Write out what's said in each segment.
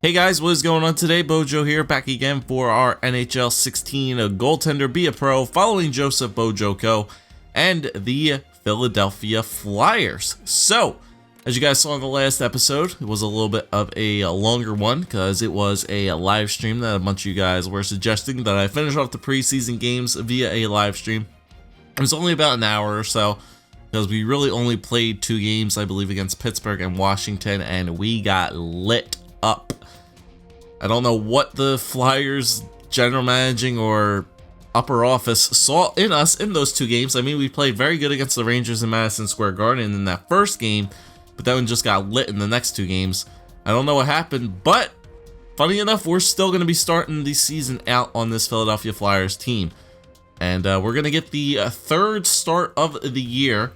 Hey guys, what is going on today? Bojo here, back again for our NHL 16 goaltender Be a Pro, following Joseph Bojoko and the Philadelphia Flyers. So, as you guys saw in the last episode, it was a little bit of a longer one because it was a live stream that a bunch of you guys were suggesting that I finish off the preseason games via a live stream. It was only about an hour or so because we really only played 2 games, I believe, against Pittsburgh and Washington, and we got lit up. I don't know what the Flyers general managing or upper office saw in us in those 2 games. I mean, we played very good against the Rangers in Madison Square Garden in that first game, but then we just got lit in the next 2 games. I don't know what happened, but funny enough, we're still going to be starting the season out on this Philadelphia Flyers team. And we're going to get the 3rd start of the year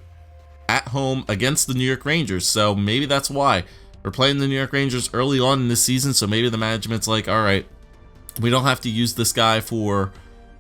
at home against the New York Rangers, so maybe that's why. We're playing the New York Rangers early on in this season, so maybe the management's like, all right, we don't have to use this guy for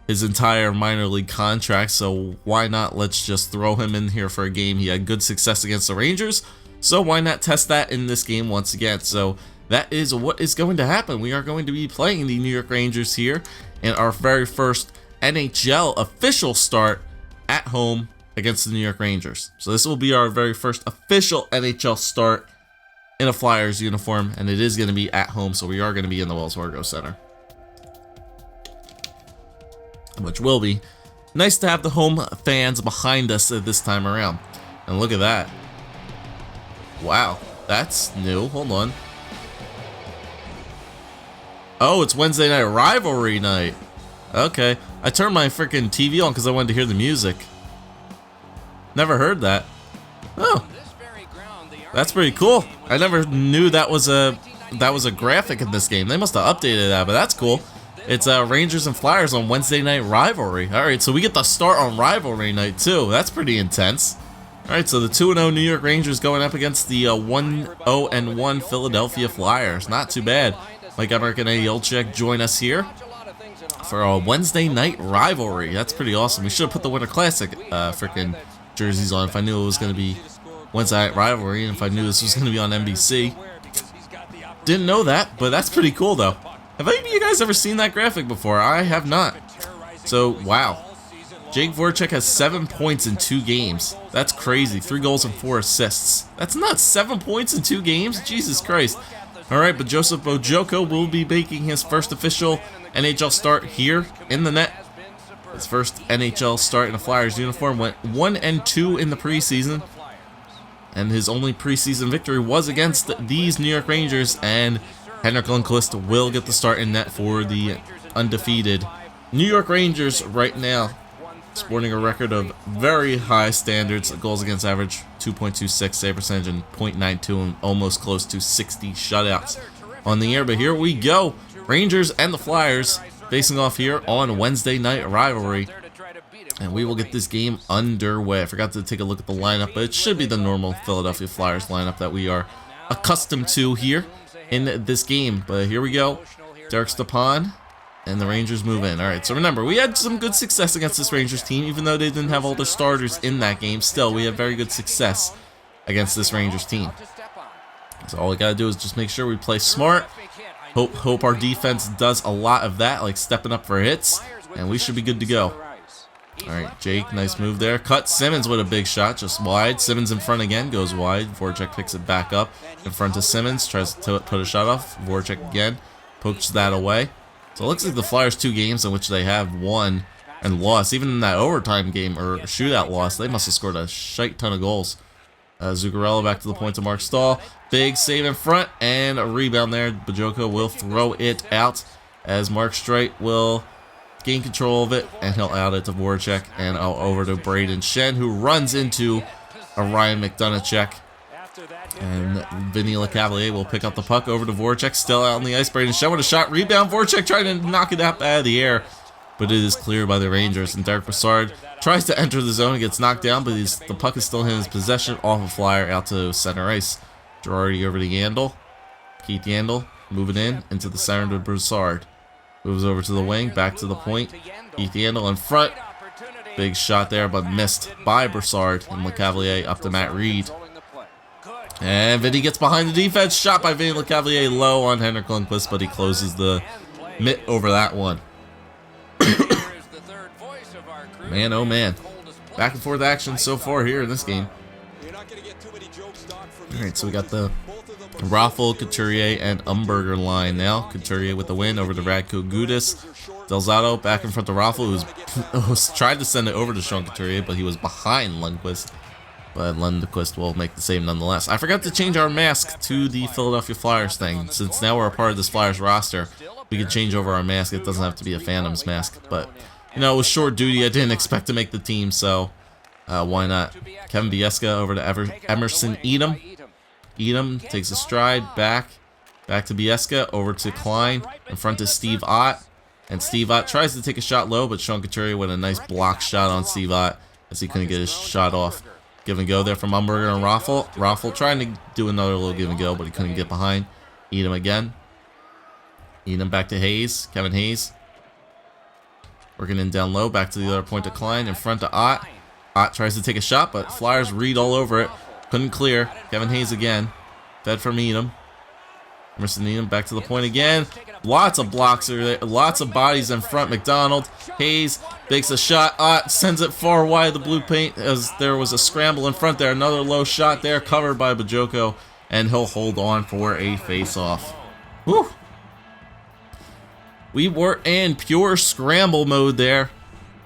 his entire minor league contract, so why not let's just throw him in here for a game. He had good success against the Rangers, so why not test that in this game once again? So that is what is going to happen. We are going to be playing the New York Rangers here in our very first NHL official start at home against the New York Rangers. So this will be our very first official NHL start in a Flyers uniform, and it is going to be at home, so we are going to be in the Wells Fargo Center, which will be nice to have the home fans behind us this time around. And look at that. Wow, that's new. Hold on. Oh, it's Wednesday night rivalry night. Okay, I turned my freaking TV on because I wanted to hear the music. Never heard that. Oh, that's pretty cool. I never knew that was a graphic in this game. They must have updated that, but that's cool. It's Rangers and Flyers on Wednesday night rivalry. All right, so we get the start on rivalry night too. That's pretty intense. All right, so the 2-0 New York Rangers going up against the 1-0-1 Philadelphia Flyers. Not too bad. Mike Emmerich and Eddie Olczyk join us here for a Wednesday night rivalry. That's pretty awesome. We should have put the Winter Classic freaking jerseys on if I knew it was going to be Wednesday night rivalry, and if I knew this was going to be on NBC. Didn't know that, but that's pretty cool though. Have any of you guys ever seen that graphic before? I have not. So, wow. Jake Voracek has 7 points in 2 games. That's crazy. 3 goals and 4 assists. That's nuts. 7 points in 2 games? Jesus Christ. Alright, but Joseph Bojoko will be making his first official NHL start here in the net. His first NHL start in a Flyers uniform, went 1-2 in the preseason. And his only preseason victory was against these New York Rangers, and Henrik Lundqvist will get the start in net for the undefeated New York Rangers right now, sporting a record of very high standards, goals against average 2.26, save percentage, and .92, and almost close to 60 shutouts on the year. But here we go, Rangers and the Flyers facing off here on Wednesday night rivalry. And we will get this game underway. I forgot to take a look at the lineup, but it should be the normal Philadelphia Flyers lineup that we are accustomed to here in this game. But here we go. Derek Stepan and the Rangers move in. All right, so remember, we had some good success against this Rangers team, even though they didn't have all their starters in that game. Still, we had very good success against this Rangers team. So all we got to do is just make sure we play smart. Hope our defense does a lot of that, like stepping up for hits, and we should be good to go. All right, Jake, nice move there. Cut Simmons with a big shot, just wide. Simmons in front again, goes wide. Voracek picks it back up in front of Simmons, tries to put a shot off. Voracek again, pokes that away. So it looks like the Flyers 2 games in which they have won and lost. Even in that overtime game or shootout loss, they must have scored a shite ton of goals. Zuccarello back to the point to Mark Stahl. Big save in front and a rebound there. Bojoko will throw it out as Mark Streit will gain control of it, and he'll out it to Voracek, and over to Braden Shen, who runs into a Ryan McDonough check. And Vinny Lecavalier will pick up the puck over to Voracek, still out on the ice. Braden Shen with a shot, rebound. Voracek trying to knock it up out of the air, but it is cleared by the Rangers. And Derek Brassard tries to enter the zone and gets knocked down, but the puck is still in his possession off a flyer out to center ice. Girardi over to Yandel. Keith Yandel moving in into the center to Brassard. Moves over to the wing, back to the point. Keith Yandel in front. Big shot there, but missed by Brassard. And Lecavalier up to Matt Reed. And Vinny gets behind the defense. Shot by Vinny Lecavalier low on Henrik Lundqvist, but he closes the mitt over that one. Man, oh man. Back and forth action so far here in this game. Alright, so we got the Raffle, Couturier, and Umberger line now. Couturier with the win over to Radko Gudas. Delzato back in front of Raffle, who's tried to send it over to Sean Couturier, but he was behind Lundqvist. But Lundqvist will make the save nonetheless. I forgot to change our mask to the Philadelphia Flyers thing. Since now we're a part of this Flyers roster, we can change over our mask. It doesn't have to be a Phantoms mask. But, you know, it was short duty. I didn't expect to make the team, so why not? Kevin Biesca over to Emerson Edom. Edom takes a stride, back to Biesca, over to Klein, in front to Steve Ott. And Steve Ott tries to take a shot low, but Sean Couturier with a nice block shot on Steve Ott as he couldn't get his shot off. Give and go there from Umberger and Raffle. Raffle trying to do another little give and go, but he couldn't get behind. Edom again. Edom back to Hayes. Kevin Hayes. Working in down low, back to the other point to Klein, in front to Ott. Ott tries to take a shot, but Flyers read all over it. Couldn't clear. Kevin Hayes again. Fed from Edom. Emerson Edom back to the point again. Lots of blocks are there. Lots of bodies in front. McDonald. Hayes makes a shot. Ott sends it far wide of the blue paint as there was a scramble in front there. Another low shot there covered by Bajoko. And he'll hold on for a face-off. Whew. We were in pure scramble mode there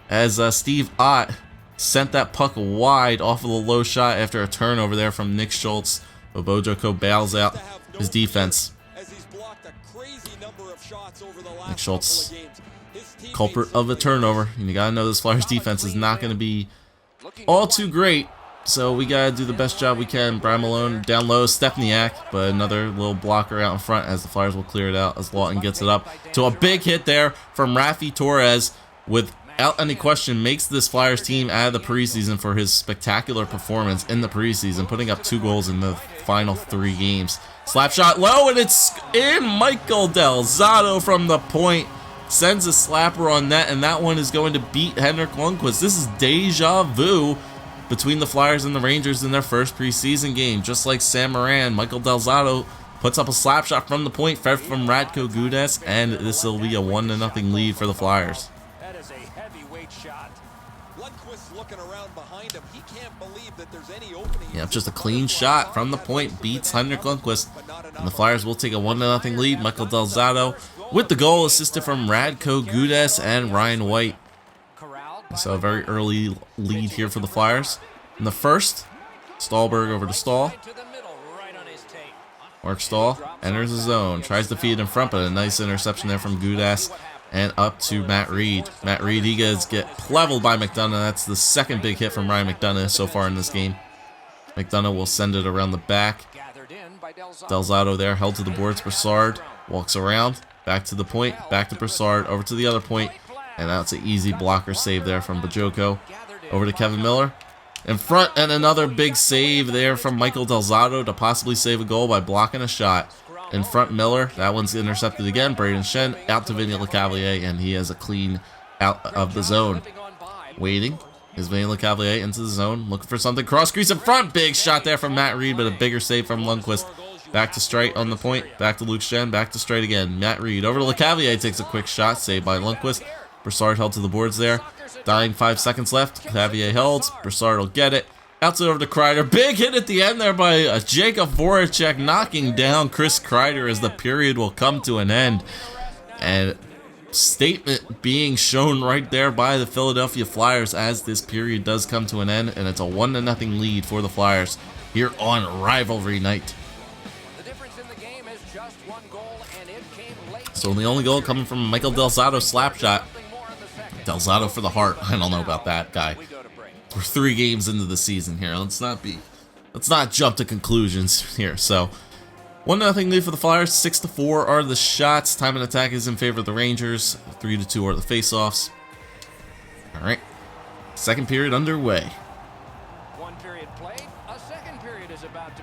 as Steve Ott sent that puck wide off of the low shot after a turnover there from Nick Schultz. But Bojoko bails out his defense. Nick Schultz, culprit of a turnover. And you gotta know this Flyers defense is not going to be all too great. So we gotta do the best job we can. Brian Malone down low, Stepniak, but another little blocker out in front as the Flyers will clear it out as Lawton gets it up to a big hit there from Rafi Torres. Without any question, makes this Flyers team out of the preseason for his spectacular performance in the preseason, putting up 2 goals in the final 3 games. Slap shot low, and it's in. Michael Delzato from the point sends a slapper on net, and that one is going to beat Henrik Lundqvist. This is deja vu between the Flyers and the Rangers in their first preseason game. Just like Sam Moran, Michael Delzato puts up a slap shot from the point, fed from Radko Gudas, and this will be a 1-0 lead for the Flyers. That is a heavyweight shot. Lundqvist looking around behind him. He can't believe that there's any opening. Yeah, just a clean shot from the point beats Henrik Lundqvist, and the Flyers will take a 1-0 lead. Michael Delzato with the goal assisted from Radko Gudas and Ryan White. So a very early lead here for the Flyers. In the first, Stahlberg over to Stahl. Mark Stahl enters the zone, tries to feed in front, but a nice interception there from Gudas and up to Matt Reed. Matt Reed, he gets leveled by McDonough. That's the second big hit from Ryan McDonough so far in this game. McDonough will send it around the back. Delzato there, held to the boards. Broussard walks around, back to the point, back to Broussard, over to the other point. And that's an easy blocker save there from Bajoko. Over to Kevin Miller. In front, and another big save there from Michael Delzato to possibly save a goal by blocking a shot. In front, Miller. That one's intercepted again. Braden Shen out to Vinny Lecavalier, and he has a clean out of the zone. Waiting is Vinny Lecavalier into the zone, looking for something. Cross crease in front. Big shot there from Matt Reed, but a bigger save from Lundqvist. Back to straight on the point. Back to Luke Shen. Back to straight again. Matt Reed over to Lecavalier. Takes a quick shot. Saved by Lundqvist. Broussard held to the boards there. Dying 5 seconds left. Lecavalier holds. Broussard will get it. Outs it over to Kreider. Big hit at the end there by Jacob Voracek, knocking down Chris Kreider as the period will come to an end. And statement being shown right there by the Philadelphia Flyers as this period does come to an end. And it's a 1-0 lead for the Flyers here on Rivalry Night. So the only goal coming from Michael Delzato slap shot. Delzato for the heart. I don't know about that guy. We're 3 games into the season here. Let's not jump to conclusions here. So 1-0 lead for the Flyers. 6-4 are the shots. Time and attack is in favor of the Rangers. 3-2 are the faceoffs. All right. Second period underway.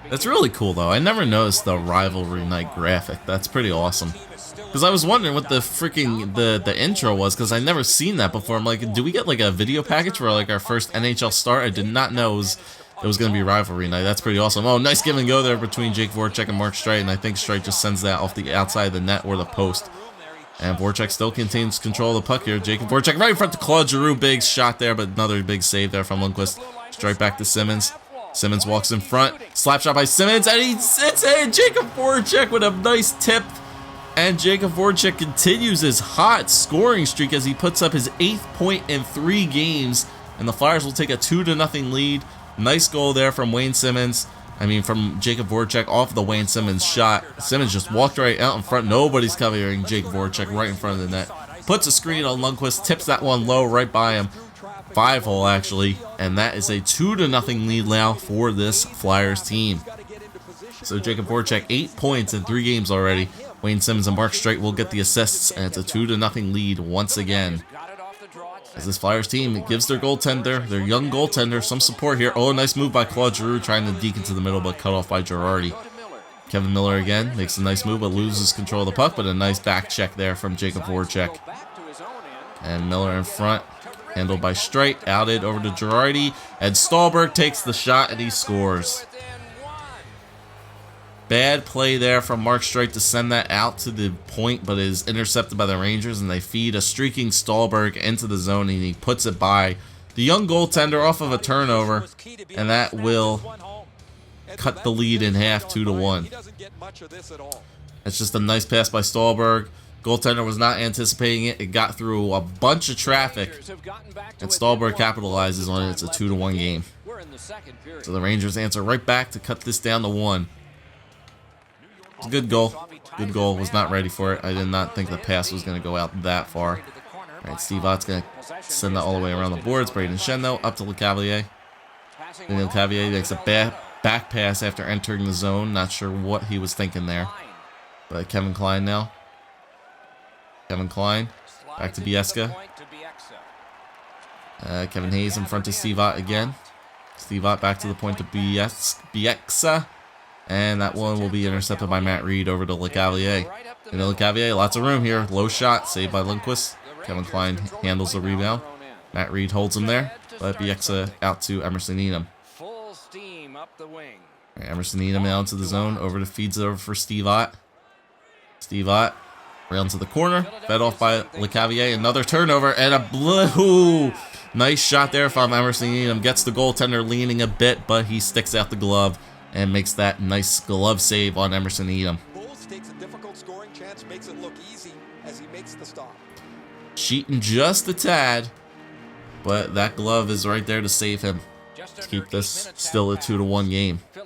That's really cool though. I never noticed the Rivalry Night graphic. That's pretty awesome. Because I was wondering what the freaking the intro was, because I never seen that before. I'm like, do we get like a video package for like our first NHL start? I did not know it was it was going to be rivalry night. That's pretty awesome. Oh, nice give and go there between Jake Voracek and Mark Streit, and I think Streit just sends that off the outside of the net or the post. And Voracek still contains control of the puck here. Jacob Voracek right in front of Claude Giroux. Big shot there, but another big save there from Lundqvist. Straight back to Simmons. Simmons walks in front. Slap shot by Simmons, and he sits in. Jacob Voracek with a nice tip. And Jacob Voracek continues his hot scoring streak as he puts up his 8th point in 3 games. And the Flyers will take a 2-0 lead. Nice goal there from Wayne Simmons. From Jacob Voracek off the Wayne Simmons shot. Simmons just walked right out in front. Nobody's covering Jacob Voracek right in front of the net. Puts a screen on Lundqvist. Tips that one low right by him. 5-hole actually. And that is a 2-0 lead now for this Flyers team. So Jacob Voracek 8 points in 3 games already. Wayne Simmons and Mark Streit will get the assists. And it's a 2-0 lead once again. As this Flyers team gives their goaltender, their young goaltender, some support here. Oh, nice move by Claude Giroux, trying to deke into the middle, but cut off by Girardi. Kevin Miller again makes a nice move, but loses control of the puck, but a nice back check there from Jacob Voracek. And Miller in front, handled by Streit, outed over to Girardi, and Ståhlberg takes the shot, and he scores. Bad play there from Mark Streit to send that out to the point, but is intercepted by the Rangers, and they feed a streaking Ståhlberg into the zone, and he puts it by the young goaltender off of a turnover, and that will cut the lead in half, 2-1. It's just a nice pass by Ståhlberg. Goaltender was not anticipating it. It got through a bunch of traffic, and Ståhlberg capitalizes on it. It's a 2-1 game. So the Rangers answer right back to cut this down to 1. It's a good goal. Good goal. Was not ready for it. I did not think the pass was going to go out that far. All right, Steve Ott's going to send that all the way around the boards. Braden Shenno up to LeCavalier. Then LeCavalier makes a back pass after entering the zone. Not sure what he was thinking there. But Kevin Klein now. Kevin Klein back to Bieksa. Kevin Hayes in front of Steve Ott again. Steve Ott back to the point to Bieksa. And that one will be intercepted by Matt Reed over to LeCavalier. And LeCavalier, lots of room here. Low shot, saved by Lundqvist. Kevin Klein handles the rebound. Matt Reed holds him there. But Bieksa out to Emerson Enem. Right, Emerson Enem now into the zone. Feeds it over for Steve Ott. Steve Ott round to the corner. Fed off by LeCavalier. Another turnover and a blue. Nice shot there from Emerson Enem. Gets the goaltender leaning a bit, but he sticks out the glove and makes that nice glove save on Emerson Enem. Takes a difficult scoring chance, makes it look easy as he makes the stop. Cheating just a tad, but that glove is right there to save him. To keep this still a 2-1 game. All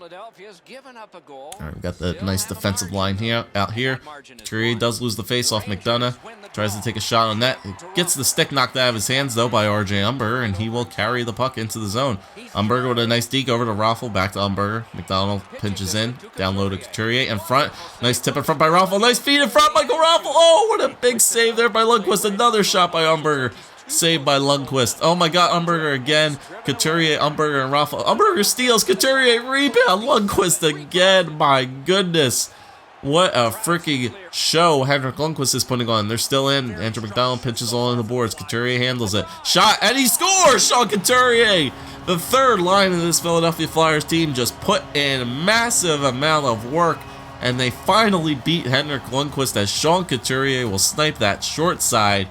right, we've got the nice defensive line here out here. Couturier does lose the face-off. McDonough tries to take a shot on net. Gets the stick knocked out of his hands, though, by R.J. Umberger, and he will carry the puck into the zone. Umberger with a nice deke over to Raffle. Back to Umberger. McDonald pinches in. Down low to Couturier in front. Nice tip in front by Raffle. Nice feed in front, Michael Raffle. Oh, what a big save there by Lundqvist. Another shot by Umberger. Saved by Lundqvist. Oh my god, Umberger again. Couturier, Umberger, and Raffle. Umberger steals. Couturier rebound. Lundqvist again. My goodness. What a freaking show Henrik Lundqvist is putting on. They're still in. Andrew McDonald pitches all on the boards. Couturier handles it. Shot, and he scores! Sean Couturier! The third line of this Philadelphia Flyers team just put in a massive amount of work, and they finally beat Henrik Lundqvist as Sean Couturier will snipe that short side.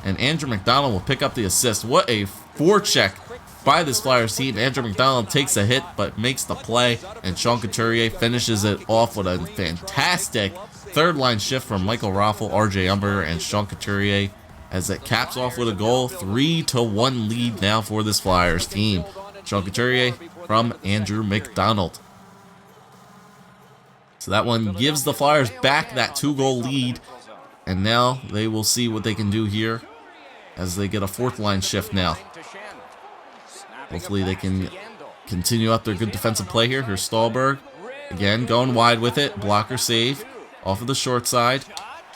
And Andrew McDonald will pick up the assist. What a forecheck by this Flyers team. Andrew McDonald takes a hit but makes the play. And Sean Couturier finishes it off with a fantastic third line shift from Michael Raffle, R.J. Umberger, and Sean Couturier as it caps off with a goal. 3-1 lead now for this Flyers team. Sean Couturier from Andrew McDonald. So that one gives the Flyers back that 2-goal lead. And now they will see what they can do here as they get a fourth line shift now. Hopefully they can continue up their good defensive play here. Here's Ståhlberg. Again, going wide with it. Blocker save off of the short side.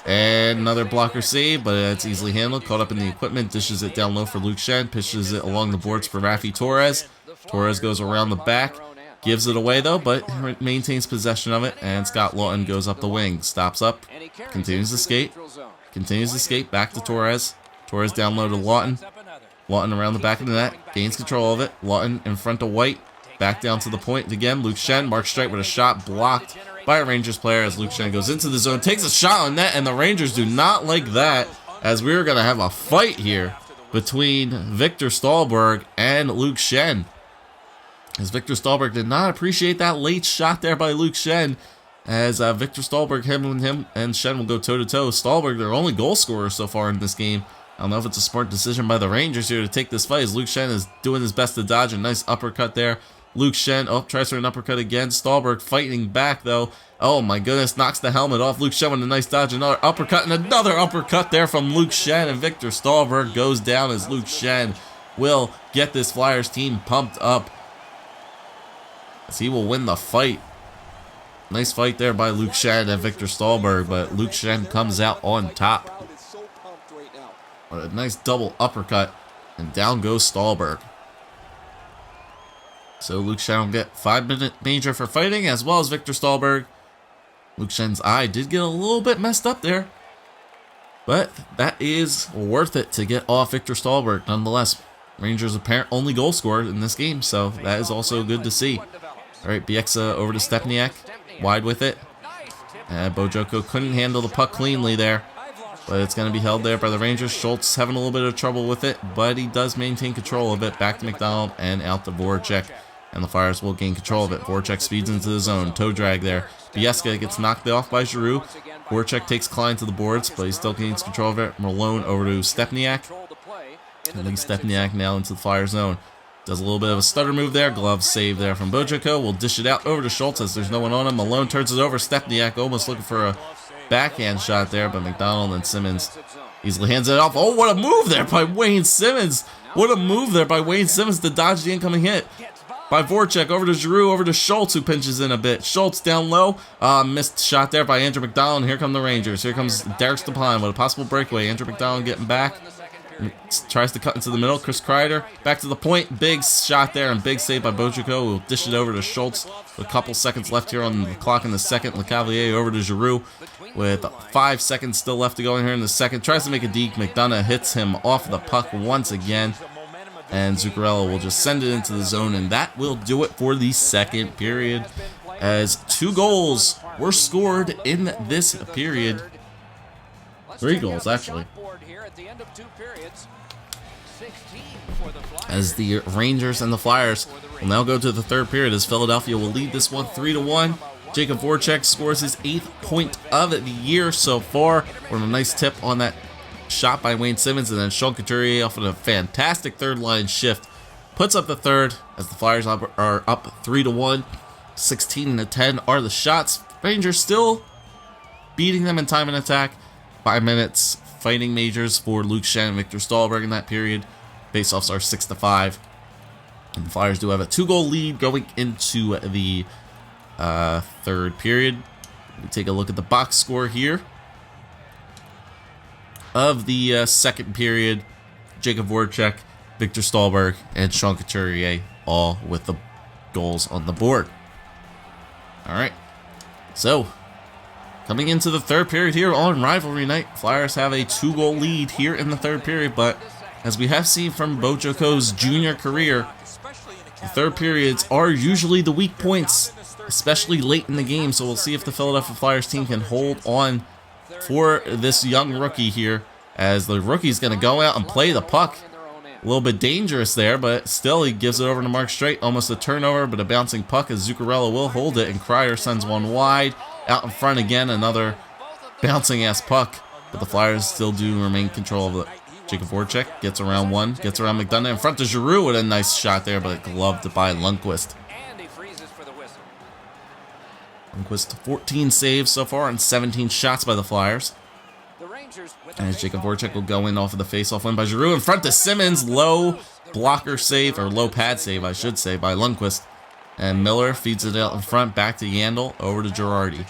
And another blocker save, but it's easily handled. Caught up in the equipment. Dishes it down low for Luke Schenn. Pitches it along the boards for Raffi Torres. Torres goes around the back. Gives it away, though, but maintains possession of it. And Scott Lawton goes up the wing. Stops up. Continues to skate. Continues to skate. Back to Torres. Torres down low to Lawton. Lawton around the back of the net. Gains control of it. Lawton in front of White. Back down to the point again. Luke Schenn, Mark Streit with a shot blocked by a Rangers player as Luke Schenn goes into the zone, takes a shot on net, and the Rangers do not like that, as we're going to have a fight here between Victor Stahlberg and Luke Schenn. As Victor Stahlberg did not appreciate that late shot there by Luke Schenn, as Victor Stahlberg, him and Schenn will go toe-to-toe. Stahlberg, their only goal scorer so far in this game. I don't know if it's a smart decision by the Rangers here to take this fight, as Luke Schenn is doing his best to dodge a nice uppercut there. Luke Schenn, tries for an uppercut again. Stahlberg fighting back, though. Oh, my goodness, knocks the helmet off. Luke Schenn with a nice dodge, another uppercut, and another uppercut there from Luke Schenn, and Victor Stahlberg goes down as Luke Schenn will get this Flyers team pumped up, as he will win the fight. Nice fight there by Luke Schenn and Victor Stahlberg, but Luke Schenn comes out on top. A nice double uppercut, and down goes Stahlberg. So Luke Schenn will get 5-minute major for fighting, as well as Victor Stahlberg. Luke Schenn's eye did get a little bit messed up there, but that is worth it to get off Victor Stahlberg nonetheless. Rangers' apparent only goal scorer in this game, so that is also good to see. All right, Bieksa over to Stepniak, wide with it. Bojoko couldn't handle the puck cleanly there, but it's going to be held there by the Rangers. Schultz having a little bit of trouble with it, but he does maintain control of it. Back to McDonald and out to Voracek, and the Flyers will gain control of it. Voracek speeds into the zone, toe drag there. Bieksa gets knocked off by Giroux. Voracek takes Klein to the boards, but he still gains control of it. Malone over to Stepniak, and then Stepniak now into the Flyer zone. Does a little bit of a stutter move there. Glove save there from Bojoko. We'll dish it out over to Schultz as there's no one on him. Malone turns it over. Stepniak almost looking for a backhand shot there, but McDonald and Simmons easily hands it off. Oh, what a move there by Wayne Simmons. What a move there by Wayne Simmons to dodge the incoming hit by Voracek. Over to Giroux, over to Schultz, who pinches in a bit. Schultz down low. Missed shot there by Andrew McDonald. Here come the Rangers. Here comes Derek Stepan with a possible breakaway. Andrew McDonald getting back. Tries to cut into the middle. Chris Kreider back to the point. Big shot there and big save by Bojoko. We'll dish it over to Schultz with a couple seconds left here on the clock in the second. LeCavalier over to Giroux with 5 seconds still left to go in here in the second. Tries to make a deke. McDonough hits him off the puck once again, and Zuccarello will just send it into the zone, and that will do it for the second period, as 2 goals were scored in this period. 3 goals, actually. As the Rangers and the Flyers will now go to the third period, as Philadelphia will lead this one 3-1. Jacob Voracek scores his 8th point of the year so far. With a nice tip on that shot by Wayne Simmons, and then Sean Couturier off of a fantastic third line shift puts up the third, as the Flyers are up 3-1. 16-10 are the shots. Rangers still beating them in time and attack. 5 minutes fighting majors for Luke Schenn and Victor Stahlberg in that period. Faceoffs are 6-5. And the Flyers do have a 2-goal lead going into the third period. We take a look at the box score here of the second period. Jacob Voracek, Victor Stahlberg, and Sean Couturier all with the goals on the board. All right, so coming into the third period here on Rivalry Night, Flyers have a 2-goal lead here in the third period, but as we have seen from Bojoko's junior career, the third periods are usually the weak points, especially late in the game, so we'll see if the Philadelphia Flyers team can hold on for this young rookie here, as the rookie's going to go out and play the puck. A little bit dangerous there, but still he gives it over to Mark Streit. Almost a turnover, but a bouncing puck as Zuccarello will hold it, and Kreider sends one wide. Out in front again, another bouncing ass puck, but the Flyers still do remain control of it. Jacob Voracek gets around one, gets around McDonough in front to Giroux with a nice shot there, but gloved by Lundqvist. Lundqvist 14 saves so far and 17 shots by the Flyers. As Jacob Voracek will go in off of the face-off win by Giroux in front to Simmons. Low blocker save, or low pad save, I should say, by Lundqvist. And Miller feeds it out in front, back to Yandel, over to Girardi.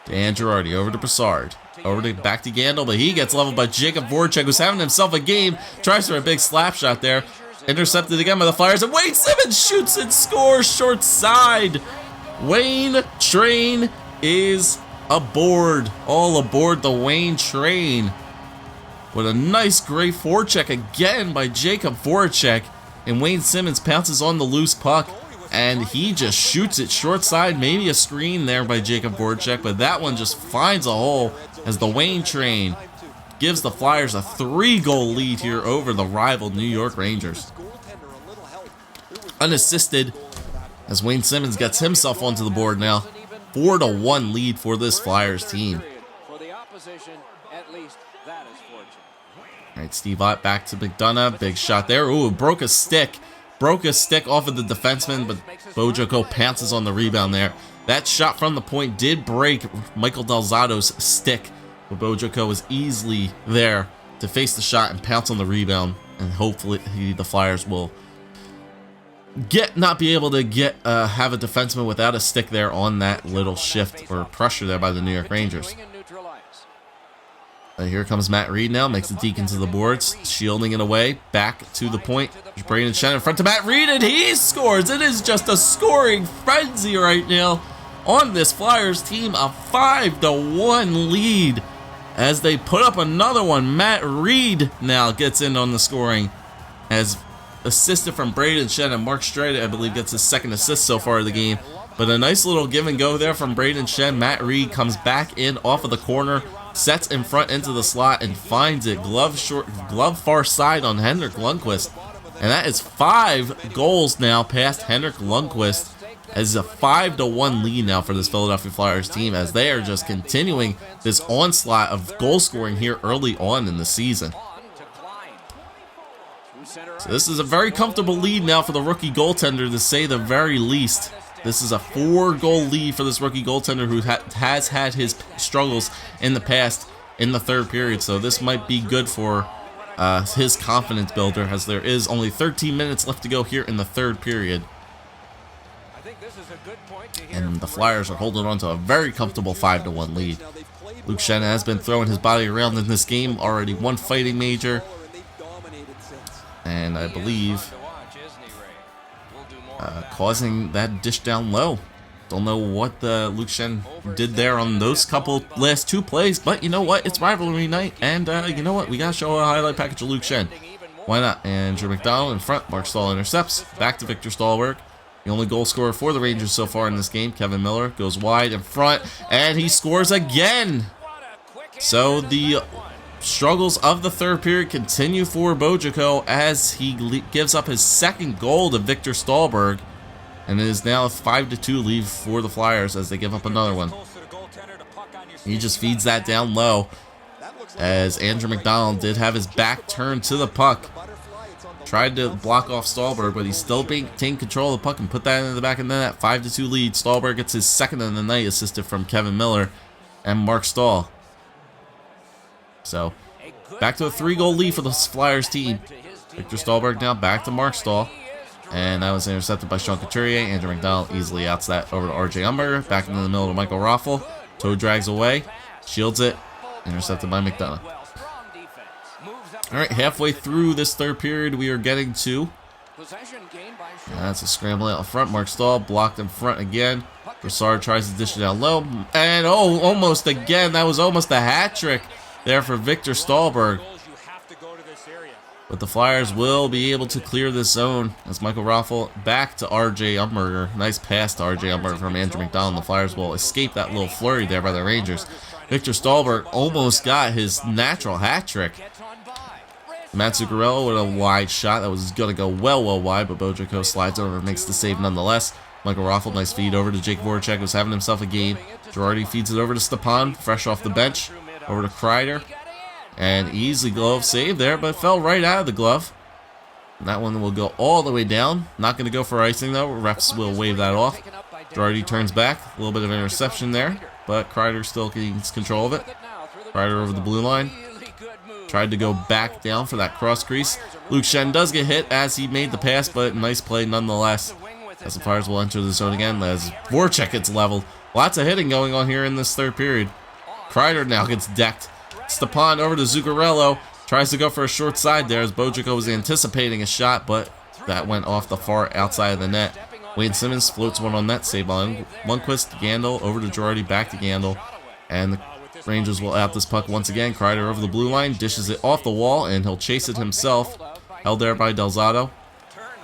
Dan Girardi over to Brassard. Back to Yandel, but he gets leveled by Jacob Voracek, who's having himself a game. Tries for a big slap shot there. Intercepted again by the Flyers, and Wayne Simmons shoots and scores short side. Wayne Train is aboard. All aboard the Wayne Train. With a nice, great forecheck again by Jacob Voracek. And Wayne Simmons pounces on the loose puck. and he just shoots it short side. Maybe a screen there by Jacob Voracek, but that one just finds a hole as the Wayne train gives the Flyers a 3-goal lead here over the rival New York Rangers. Unassisted as Wayne Simmonds gets himself onto the board now. 4-1 lead for this Flyers team. All right, Steve Ott back to McDonough. Big shot there. Ooh, broke a stick. Broke a stick off of the defenseman, but Bojoco pounces on the rebound there. That shot from the point did break Michael Del Zotto's stick, but Bojoco was easily there to face the shot and pounce on the rebound, and hopefully the Flyers will not be able to have a defenseman without a stick there on that little shift or pressure there by the New York Rangers. Here comes Matt Reed now, makes the deke into the boards, shielding it away, back to the point. Braden Shen in front to Matt Reed, and he scores! It is just a scoring frenzy right now on this Flyers team, a 5-1 lead as they put up another one. Matt Reed now gets in on the scoring as assisted from Braden Shen, and Mark Strida, I believe, gets his second assist so far of the game. But a nice little give and go there from Braden Shen. Matt Reed comes back in off of the corner, sets in front into the slot, and finds it glove far side on Henrik Lundqvist. And that is 5 goals now past Henrik Lundqvist, as a 5-1 lead now for this Philadelphia Flyers team, as they are just continuing this onslaught of goal scoring here early on in the season. So this is a very comfortable lead now for the rookie goaltender, to say the very least. This is a 4-goal lead for this rookie goaltender who has had his struggles in the past in the third period. So this might be good for his confidence builder, as there is only 13 minutes left to go here in the third period. And the Flyers are holding on to a very comfortable 5-1 lead. Luke Schenn has been throwing his body around in this game, already one fighting major, and I believe causing that dish down low. Don't know what Luke Schenn did there on those last 2 plays, but you know what? It's rivalry night, and you know what? We gotta show a highlight package of Luke Schenn. Why not? Andrew McDonald in front. Mark Stahl intercepts. Back to Victor Stahlberg. The only goal scorer for the Rangers so far in this game. Kevin Miller goes wide in front, and he scores again. So the struggles of the third period continue for Bojoco as he gives up his second goal to Victor Stahlberg, and it is now a 5-2 lead for the Flyers as they give up another one. He just feeds that down low, as Andrew McDonald did have his back turned to the puck. Tried to block off Stahlberg, but he's still taking control of the puck and put that into the back of the net. 5-2 lead. Stahlberg gets his second of the night, assisted from Kevin Miller and Mark Stahl. So, back to a 3-goal lead for the Flyers team. Victor Stahlberg now back to Mark Stahl. And that was intercepted by Sean Couturier. Andrew McDonald easily outs that over to RJ Umberger. Back into the middle to Michael Raffl. Toe drags away. Shields it. Intercepted by McDonough. Alright, halfway through this third period, we are getting to. That's a scramble out front. Mark Stahl blocked in front again. Broussard tries to dish it down low. And oh, almost again. That was almost a hat trick there for Victor Stahlberg. But the Flyers will be able to clear this zone as Michael Raffl back to RJ Umberger. Nice pass to RJ Umberger from Andrew McDonald. The Flyers will escape that little flurry there by the Rangers. Victor Stahlberg almost got his natural hat trick. Matt Zuccarello with a wide shot that was going to go well wide, but Bojoco slides over and makes the save nonetheless. Michael Raffl, nice feed over to Jake Voracek, who's having himself a game. Girardi feeds it over to Stepan, fresh off the bench, over to Kreider. And easy glove save there, but fell right out of the glove. And that one will go all the way down. Not going to go for icing, though. Refs will wave that off. Girardi turns back. A little bit of interception there, but Kreider still gains control of it. Kreider over the blue line. Tried to go back down for that cross crease. Luke Schenn does get hit as he made the pass, but nice play nonetheless. As the Flyers will enter the zone again as Voracek gets leveled. Lots of hitting going on here in this third period. Kreider now gets decked. Stepan over to Zuccarello. Tries to go for a short side there as Bojoco was anticipating a shot, but that went off the far outside of the net. Wayne Simmonds floats one on net, saved by Lundqvist. Gandil over to Girardi, back to Gandil. And the Rangers will out this puck once again. Kreider over the blue line, dishes it off the wall, and he'll chase it himself. Held there by Del Zotto.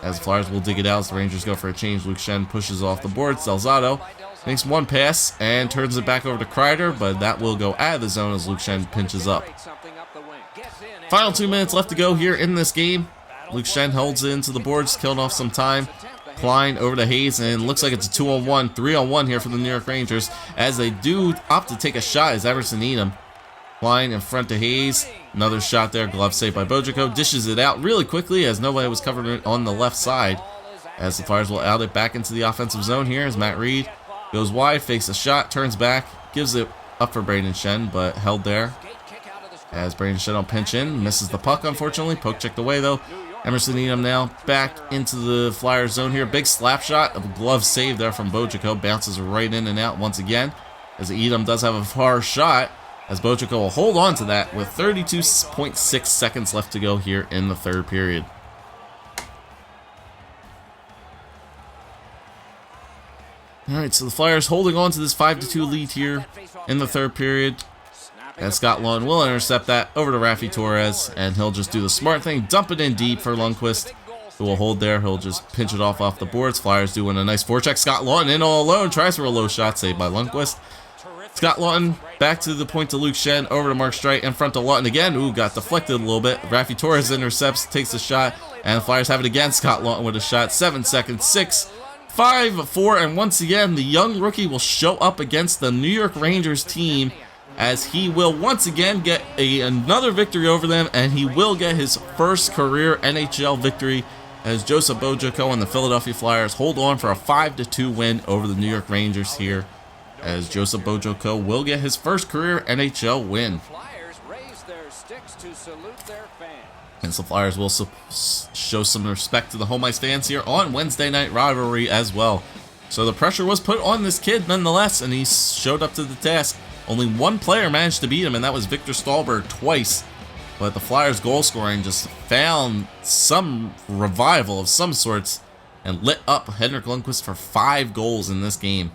as the Flyers will dig it out as the Rangers go for a change. Luke Schenn pushes off the boards. Delzato makes one pass and turns it back over to Kreider, but that will go out of the zone as Luke Schenn pinches up. Final 2 minutes left to go here in this game. Luke Schenn holds it into the boards, killing off some time. Klein over to Hayes, and it looks like it's a 2-on-1, 3-on-1 here for the New York Rangers as they do opt to take a shot as Everson Needham. Klein in front to Hayes. Another shot there, glove saved by Bojoco. Dishes it out really quickly as nobody was covering it on the left side. As the Flyers will out it back into the offensive zone here as Matt Reed goes wide, fakes a shot, turns back, gives it up for Brayden Schenn, but held there. As Brayden Schenn will pinch in, misses the puck unfortunately. Poke checked away though. Emerson Needham now back into the Flyers zone here. Big slap shot, a glove save there from Bojoco. Bounces right in and out once again. As Needham does have a far shot, as Bojoco will hold on to that with 32.6 seconds left to go here in the third period. Alright, so the Flyers holding on to this 5-2 lead here in the third period. As Scott Lawton will intercept that over to Raffi Torres, and he'll just do the smart thing, dump it in deep for Lundqvist, who will hold there. He'll just pinch it off the boards. Flyers doing a nice forecheck. Scott Lawton in all alone, tries for a low shot, saved by Lundqvist. Scott Lawton back to the point to Luke Schenn, over to Mark Streit, in front to Lawton again. Ooh, got deflected a little bit. Raffi Torres intercepts, takes a shot, and the Flyers have it again. Scott Lawton with a shot. 7 seconds, 6, 5, 4, and once again, the young rookie will show up against the New York Rangers team, as he will once again get another victory over them, and he will get his first career NHL victory as Joseph Bojoco and the Philadelphia Flyers hold on for a 5-2 win over the New York Rangers here, as Joseph Bojoco will get his first career NHL win. And the Flyers will show some respect to the home ice fans here on Wednesday Night Rivalry as well. So the pressure was put on this kid nonetheless, and he showed up to the task. Only one player managed to beat him, and that was Victor Stahlberg twice. But the Flyers' goal scoring just found some revival of some sorts and lit up Henrik Lundqvist for 5 goals in this game.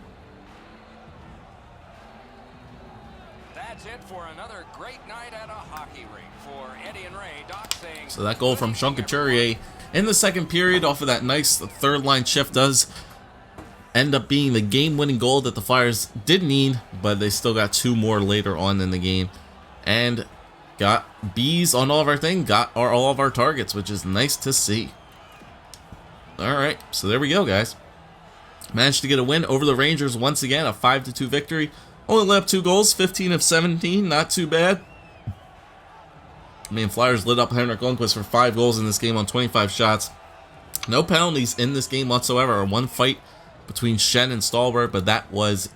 That's it for another great night at a hockey rink for Eddie and Ray. Doc saying, so that goal from Sean Couturier in the second period off of that nice third line shift does end up being the game-winning goal that the Flyers did need, but they still got 2 more later on in the game, and got B's on all of our thing, got all of our targets, which is nice to see. Alright, so there we go, guys. Managed to get a win over the Rangers once again, a 5-2 victory. Only let up 2 goals, 15 of 17, not too bad. I mean, Flyers lit up Henrik Lundqvist for 5 goals in this game on 25 shots. No penalties in this game whatsoever, or one fight between Schenn and Stahlberg, but that was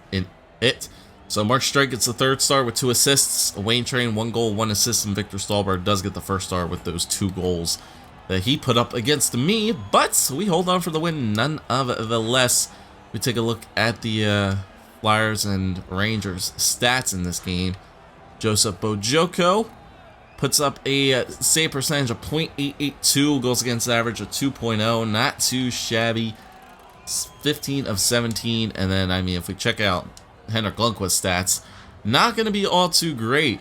it. So Mark Streit gets the 3rd star with 2 assists. Wayne Train 1 goal, 1 assist, and Victor Stahlberg does get the 1st star with those 2 goals that he put up against me. But we hold on for the win nonetheless. We take a look at the Flyers and Rangers stats in this game. Joseph Bojoco puts up a save percentage of .882, goals against average of 2.0, not too shabby. 15 of 17, and then, I mean, if we check out Henrik Lundqvist's stats, not going to be all too great.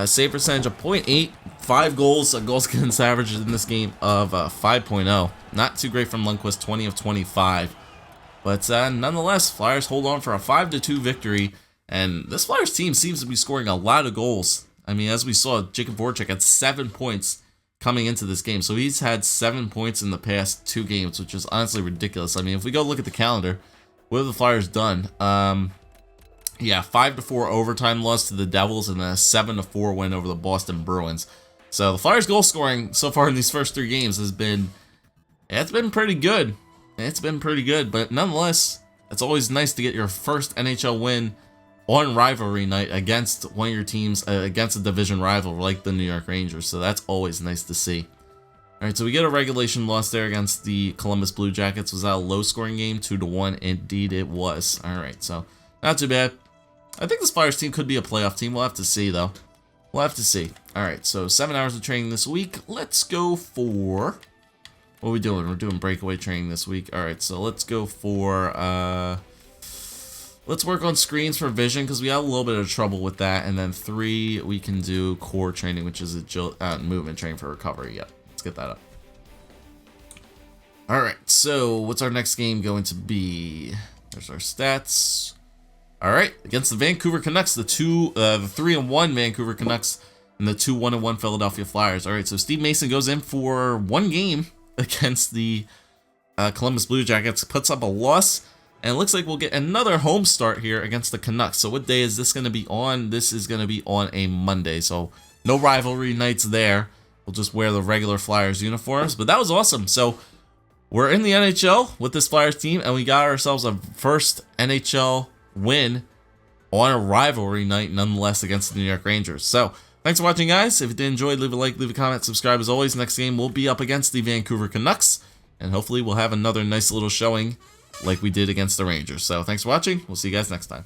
Save percentage of .8, 5 goals, goals against average in this game of 5.0. Not too great from Lundqvist, 20 of 25. But nonetheless, Flyers hold on for a 5-2 victory, and this Flyers team seems to be scoring a lot of goals. I mean, as we saw, Jacob Voracek had 7 points coming into this game, so he's had 7 points in the past 2 games, which is honestly ridiculous. I mean, if we go look at the calendar, what have the Flyers done? Yeah, 5-4 overtime loss to the Devils, and then a 7-4 win over the Boston Bruins. So the Flyers' goal scoring so far in these first 3 games has been, it's been pretty good. It's been pretty good, but nonetheless, it's always nice to get your first NHL win on rivalry night against one of your teams, against a division rival like the New York Rangers. So that's always nice to see. Alright, so we get a regulation loss there against the Columbus Blue Jackets. Was that a low-scoring game? 2-1. Indeed it was. Alright, so not too bad. I think this Flyers team could be a playoff team. We'll have to see, though. We'll have to see. Alright, so 7 hours of training this week. Let's go for... What are we doing? We're doing breakaway training this week. Alright, so let's go for... Let's work on screens for vision, because we have a little bit of trouble with that. And then 3, we can do core training, which is movement training for recovery. Yep, let's get that up. Alright, so what's our next game going to be? There's our stats. Alright, against the Vancouver Canucks, the 3-1 Vancouver Canucks and the 2-1-1 Philadelphia Flyers. Alright, so Steve Mason goes in for one game against the Columbus Blue Jackets, puts up a loss, and it looks like we'll get another home start here against the Canucks. So what day is this going to be on? This is going to be on a Monday, so no rivalry nights there. We'll just wear the regular Flyers uniforms, but that was awesome. So we're in the NHL with this Flyers team, and we got ourselves a first NHL win on a rivalry night, nonetheless, against the New York Rangers. So thanks for watching, guys. If you did enjoy, leave a like, leave a comment, subscribe as always. Next game will be up against the Vancouver Canucks, and hopefully we'll have another nice little showing like we did against the Rangers. So thanks for watching. We'll see you guys next time.